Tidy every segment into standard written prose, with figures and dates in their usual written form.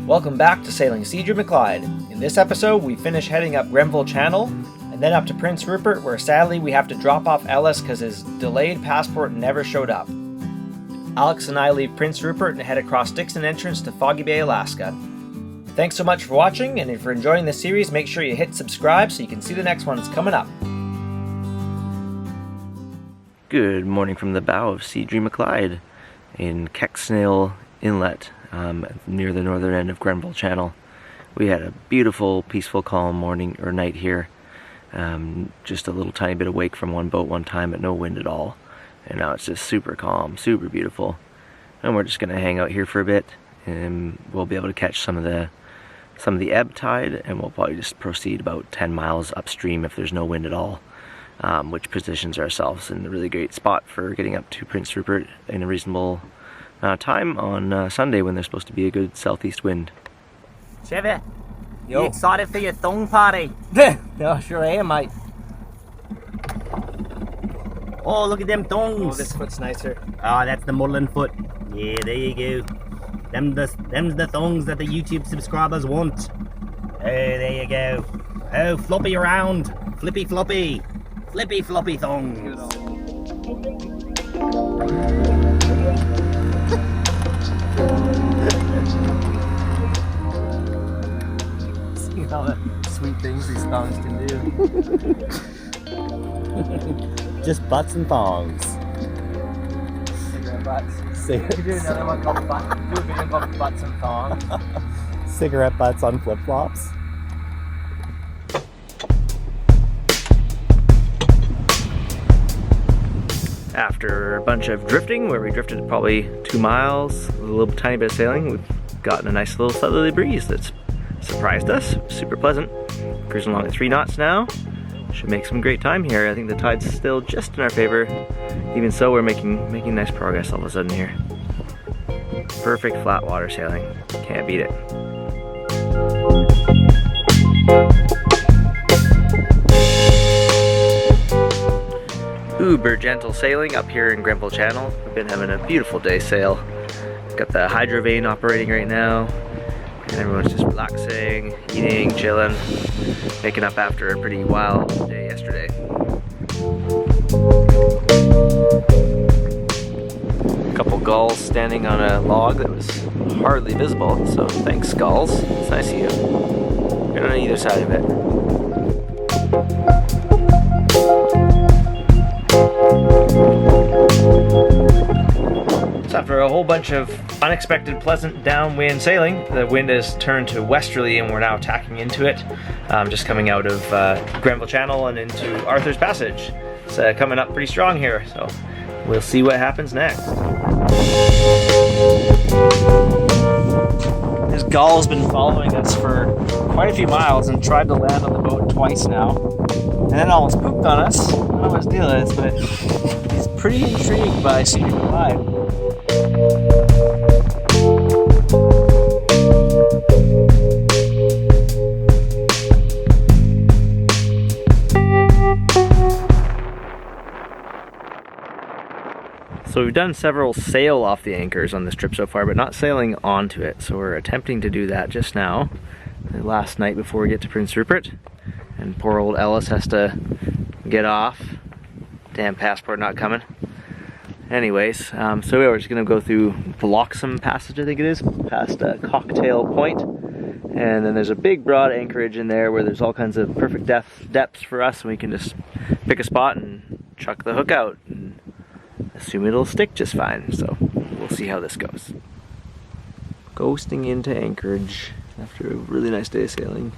Welcome back to Sailing Seadream at Clyde. In this episode, we finish heading up Grenville Channel and then up to Prince Rupert, where sadly we have to drop off Ellis because his delayed passport never showed up. Alex and I leave Prince Rupert and head across Dixon Entrance to Foggy Bay, Alaska. Thanks so much for watching, and if you're enjoying this series, make sure you hit subscribe so you can see the next ones coming up. Good morning from the bow of Seadream at Clyde in Kecksnail Inlet, near the northern end of Grenville Channel. We had a beautiful, peaceful, calm morning or night here. Just a little tiny bit of wake from one boat one time, but no wind at all. And now it's just super calm, super beautiful. And we're just gonna hang out here for a bit, and we'll be able to catch some of the ebb tide, and we'll probably just proceed about 10 miles upstream if there's no wind at all, which positions ourselves in a really great spot for getting up to Prince Rupert in a reasonable time on Sunday when there's supposed to be a good southeast wind. Chevy, Yo. you excited for your thong party? No, sure I am, mate. Oh, look at them thongs. Oh, this foot's nicer. Oh, that's the muddling foot. Yeah, there you go. Them's the thongs that the YouTube subscribers want. Oh, there you go. Oh, floppy around. Flippy floppy. Flippy floppy thongs. See all the sweet things these thongs can do. Just butts and thongs. Cigarette butts. Cigarette- You could do another one called do a video called Butts and Thongs. Cigarette butts on flip-flops. After a bunch of drifting, where we drifted probably 2 miles, a little tiny bit of sailing, we've gotten a nice little southerly breeze that's surprised us. Super pleasant. Cruising along at 3 knots now. Should make some great time here. I think the tide's still just in our favor. Even so, we're making nice progress all of a sudden here. Perfect flat water sailing. Can't beat it. Uber gentle sailing up here in Grenville Channel. We've been having a beautiful day sail. Got the hydro vane operating right now, and everyone's just relaxing, eating, chilling, making up after a pretty wild day yesterday. A couple gulls standing on a log that was hardly visible, so thanks gulls. It's nice of you. You're on either side of it. So after a whole bunch of unexpected pleasant downwind sailing, the wind has turned to westerly and we're now tacking into it, just coming out of Grenville Channel and into Arthur's Passage. It's coming up pretty strong here, so we'll see what happens next. This gull has been following us for quite a few miles and tried to land on the boat twice now. And then almost pooped on us. I don't know what his deal is, but he's pretty intrigued by Seadream at Clyde. So we've done several sail off the anchors on this trip so far, but not sailing onto it. So we're attempting to do that just now, the last night before we get to Prince Rupert. And poor old Ellis has to get off. Damn passport not coming. Anyways, so we're just gonna go through Bloxham Passage, I think it is, past Cocktail Point. And then there's a big broad anchorage in there where there's all kinds of perfect depths for us, and we can just pick a spot and chuck the hook out. And assume it'll stick just fine, so we'll see how this goes. Ghosting into anchorage after a really nice day of sailing.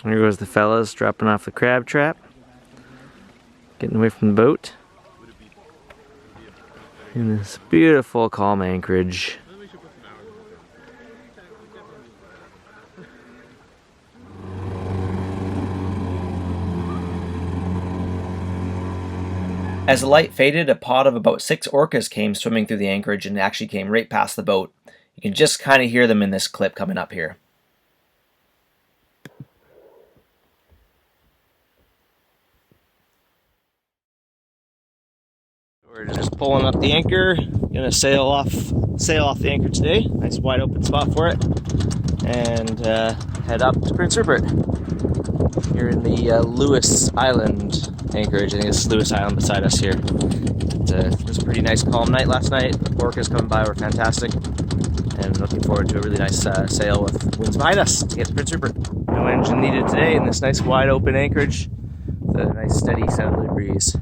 Here goes the fellas dropping off the crab trap, getting away from the boat in this beautiful calm anchorage. As the light faded, a pod of about 6 orcas came swimming through the anchorage and actually came right past the boat. You can just kind of hear them in this clip coming up here. We're just pulling up the anchor. Gonna sail off the anchor today. Nice wide open spot for it, and head up to Prince Rupert. Here in the Lewis Island anchorage. I think it's Lewis Island beside us here. It was a pretty nice calm night last night. The orcas coming by were fantastic, and looking forward to a really nice sail with winds behind us to get to Prince Rupert. No engine needed today in this nice wide open anchorage. The nice steady southerly breeze.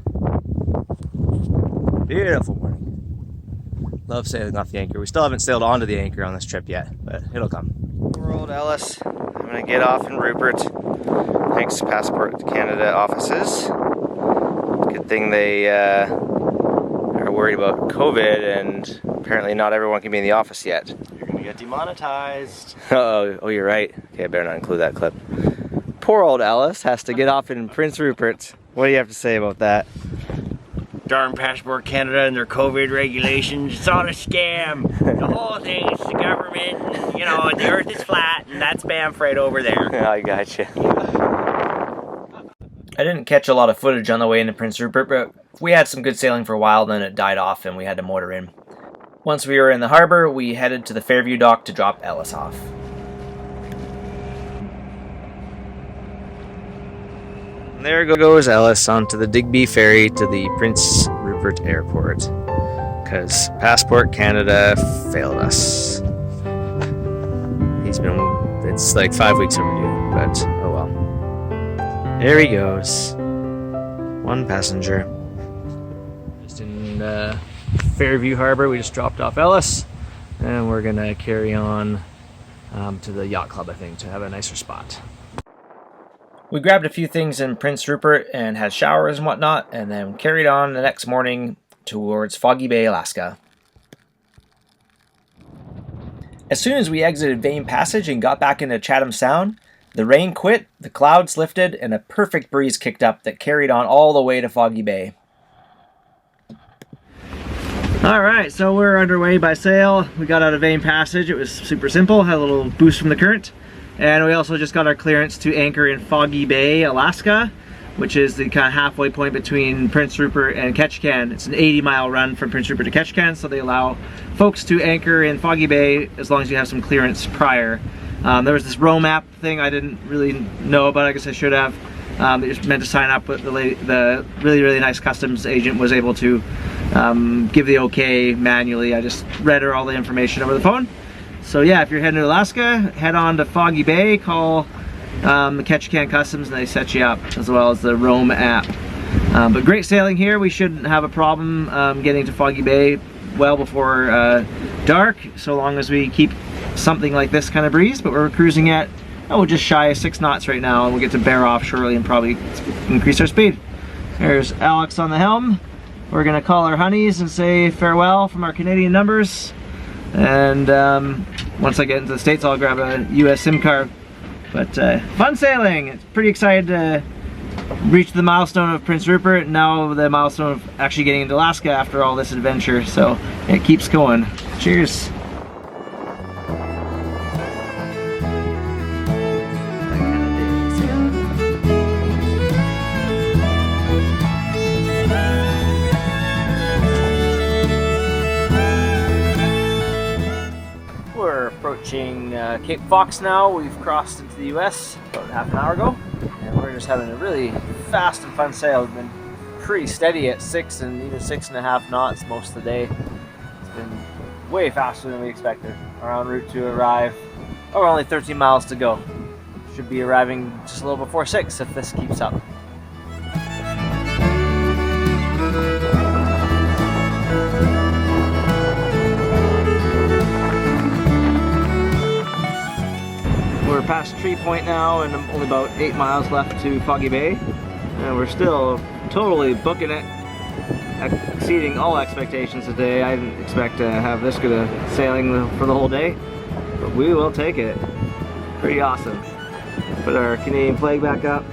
Beautiful morning. Love sailing off the anchor. We still haven't sailed onto the anchor on this trip yet, but it'll come. Poor old Ellis. I'm gonna get off in Rupert. Thanks to Passport Canada offices. Good thing they are worried about COVID, and apparently not everyone can be in the office yet. You're gonna get demonetized. Oh, you're right. Okay, I better not include that clip. Poor old Ellis has to get off in Prince Rupert. What do you have to say about that? Darn Passport Canada and their COVID regulations. It's all a scam. The whole thing is the government. You know, the earth is flat, and that's Bamfred over there. I gotcha. I didn't catch a lot of footage on the way into Prince Rupert, but we had some good sailing for a while, then it died off and we had to motor in. Once we were in the harbor, we headed to the Fairview dock to drop Ellis off. And there goes Ellis onto the Digby ferry to the Prince Rupert Airport, because Passport Canada failed us. It's like 5 weeks overdue, but oh well. There he goes. One passenger. Just in Fairview Harbor, we just dropped off Ellis, and we're gonna carry on to the yacht club, I think, to have a nicer spot. We grabbed a few things in Prince Rupert and had showers and whatnot, and then carried on the next morning towards Foggy Bay, Alaska. As soon as we exited Vane Passage and got back into Chatham Sound, the rain quit, the clouds lifted, and a perfect breeze kicked up that carried on all the way to Foggy Bay. Alright, so we're underway by sail. We got out of Vane Passage. It was super simple, had a little boost from the current. And we also just got our clearance to anchor in Foggy Bay, Alaska, which is the kind of halfway point between Prince Rupert and Ketchikan. It's an 80-mile run from Prince Rupert to Ketchikan, so they allow folks to anchor in Foggy Bay as long as you have some clearance prior. There was this row map thing I didn't really know about. I guess I should have. That you're meant to sign up, but the really nice customs agent was able to give the okay manually. I just read her all the information over the phone. So yeah, if you're heading to Alaska, head on to Foggy Bay, call the Ketchikan Customs, and they set you up, as well as the Rome app. But great sailing here. We shouldn't have a problem getting to Foggy Bay well before dark, so long as we keep something like this kind of breeze. But we're cruising at, just shy of 6 knots right now, and we'll get to bear off shortly and probably increase our speed. There's Alex on the helm. We're gonna call our honeys and say farewell from our Canadian numbers. And once I get into the States, I'll grab a US SIM card. But fun sailing! It's pretty excited to reach the milestone of Prince Rupert, and now the milestone of actually getting into Alaska after all this adventure. So it keeps going. Cheers! Approaching Cape Fox now. We've crossed into the US about half an hour ago, and we're just having a really fast and fun sail. We've been pretty steady at 6 and even 6.5 knots most of the day. It's been way faster than we expected. We're en route to arrive. Oh, we're only 13 miles to go. Should be arriving just a little before 6 if this keeps up. We're past Tree Point now, and only about 8 miles left to Foggy Bay, and we're still totally booking it, exceeding all expectations today. I didn't expect to have this good a sailing for the whole day, but we will take it. Pretty awesome. Put our Canadian flag back up.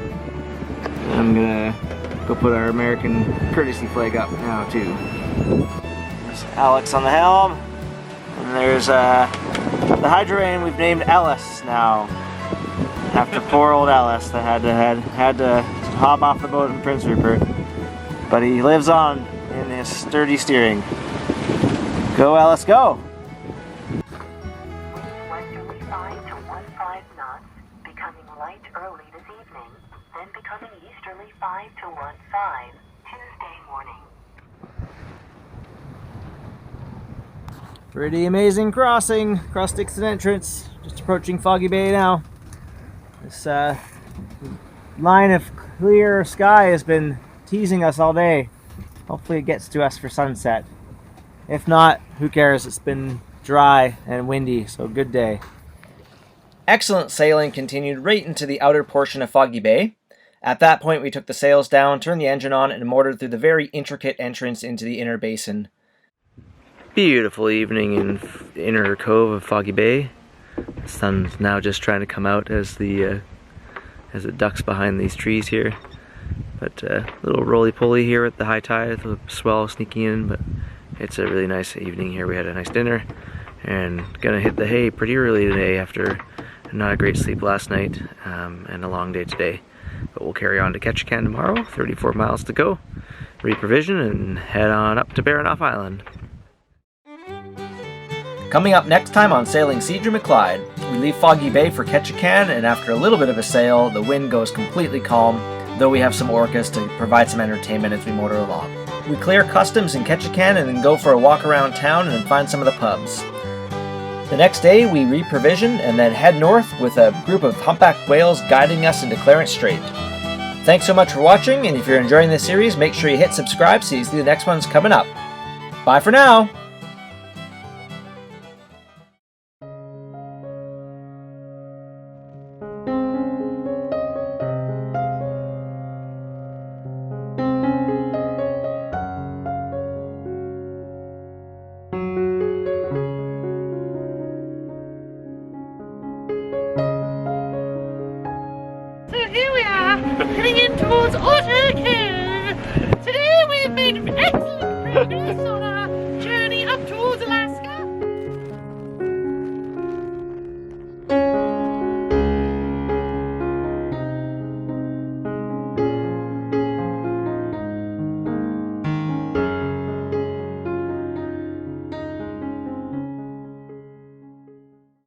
I'm gonna go put our American courtesy flag up now too. There's Alex on the helm, and there's the hydroane we've named Ellis now, after poor old Ellis that had to hop off the boat in Prince Rupert. But he lives on in his sturdy steering. Go, Ellis, go! Westerly 5 to 15 knots, becoming light early this evening, then becoming easterly 5 to 15, Tuesday morning. Pretty amazing crossing across Dixon Entrance. Just approaching Foggy Bay now. This line of clear sky has been teasing us all day. Hopefully it gets to us for sunset. If not, who cares? It's been dry and windy, so good day. Excellent sailing continued right into the outer portion of Foggy Bay. At that point, we took the sails down, turned the engine on, and motored through the very intricate entrance into the inner basin. Beautiful evening in the inner cove of Foggy Bay. The sun's now just trying to come out as it ducks behind these trees here. But a little roly-poly here at the high tide, the swell sneaking in, but it's a really nice evening here. We had a nice dinner and gonna hit the hay pretty early today after not a great sleep last night and a long day today. But we'll carry on to Ketchikan tomorrow, 34 miles to go, reprovision, and head on up to Baranoff Island. Coming up next time on Sailing Seadra McClyde, we leave Foggy Bay for Ketchikan, and after a little bit of a sail, the wind goes completely calm, though we have some orcas to provide some entertainment as we motor along. We clear customs in Ketchikan and then go for a walk around town and then find some of the pubs. The next day, we reprovision and then head north with a group of humpback whales guiding us into Clarence Strait. Thanks so much for watching, and if you're enjoying this series, make sure you hit subscribe so you see the next one's coming up. Bye for now! So here we are, heading in towards Orca.